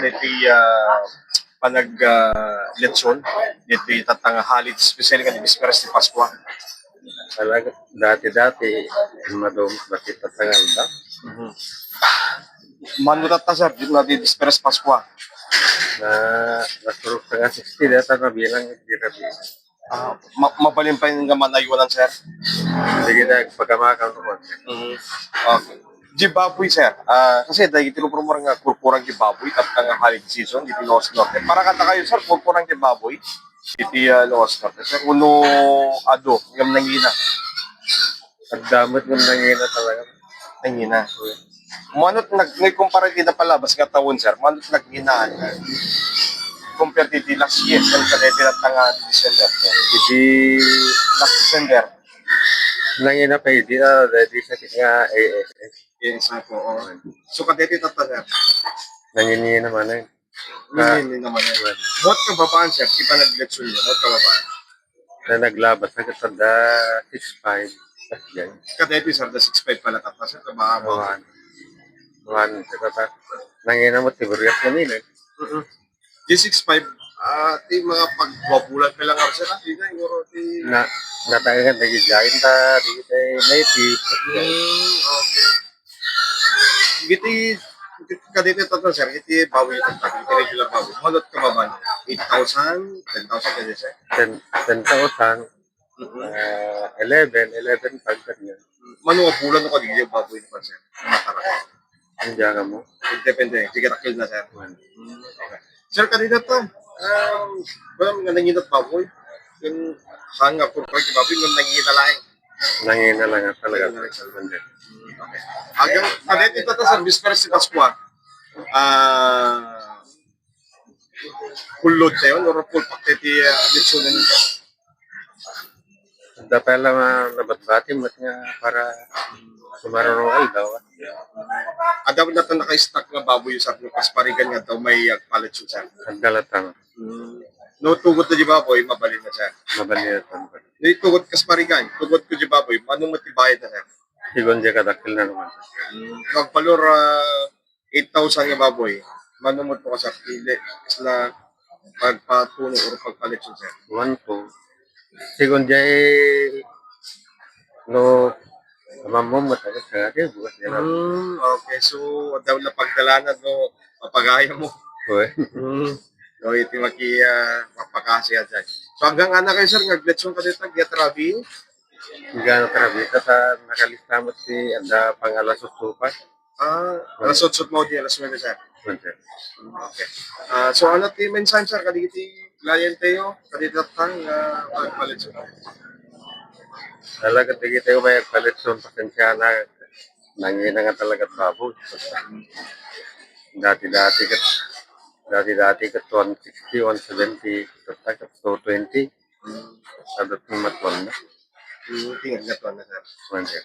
iti panag lechon dito tatang halit special kan bisperas ti Paskwa. Talaga, dati-dati, madum, bakit tatangal ba? Mano tata sir dito na di bisperas Paskwa. Na, nasurok na nga 60, data na bilang, hindi na bilang. Mabalin pa yung manayunan sir. Sige na, pagkamakang naman. Okay. Di baboy sir. Kasi dahil tinupurumura nga kurkurang di baboy at ang halit season dito Los Norte. Para kata kayo sir, kurkurang di baboy dito Los Norte. Sir, uno ado, ngam nangina. At damot ng nangina talaga. Nangina. Manot nagkumpara kita palabas nga tawon sir, manot nagginaan compared to the last year, kung kanete na tanga December. Hindi, Last December. nangina pa, hindi na, dahil sa nga ASS. Yes, po. So kadete tata sir. Nangini naman eh. Hindi naman yan. What kababaan sir? Di ba nag-letson niya? What kababaan? Na naglabas, nagkatanda 6'5". Yan. Kadete sir, the 6'5 pala tata sir. Kababaan. One, nangina mo, tiburias namin eh. Di 6'5, di mga pagwabulan pa lang ako sir. Di na, di... Natagangan, nag-giant ta, di tayo native. Okay. Giti, kadete tata sir, giti bawi yung tata, giti regular bawi. Malot kababaan. 8,000, 10,000 kadete sir. 10,000, 11 pag ganyan. Manuwa bulan ako di yung baboy na pa sir. Matara. Ang diyaga mo. Depende, sige takil na sir. Okay. Sir, kanina to, walang nga nanginat baboy. Yung hanga ko pag baboy, yung nanginat lang. Nangina lang nga talaga. Okay. Hanggang, kanina ito sir, bisperas si Paskwa. Kulod tayo, or full paketi litsunan nito. Dapat lang nabatbati mo nga para sumarunong daw. Dapat na ito naka-stack nga baboy sa pasparigan nga daw may palit siya sir. Ang galatang. No, tugot na di baboy, mabalin na sir. Mabaliyatan ba? Yung tugot kasparigan, tugot ko di baboy, anong matibayad na sir? Sigon diya kadakil na naman. Magpalor 8,000 nga baboy, manumot po ka sa pili, isla pagpatuno o pagpalit siya sir. 1 po. Sigon diya no mamamot ako sa akin. Bukas niya lang. Okay, so daw na pagdalanan no, papagaya mo. Uy. No, iti mapakasya dyan. So hanggang ana kayo sir, nag-letsyon ka dito, Giatravi. Gano'n karabita sa nakalistamot si Anda Pangalasusupan. Alas 8 mo di, alas 9 sir. Okay. So ano ti mensahe sir, kadigiti kliyente yo, kadito tang pagpalit siya. Talaga tigit tayo may palit son pasensya na nangina nga talaga baboy. Dati-dati kat 160, 170, kat 220. Sadot ni matwan na. Tingnan nga to na sir. Manche.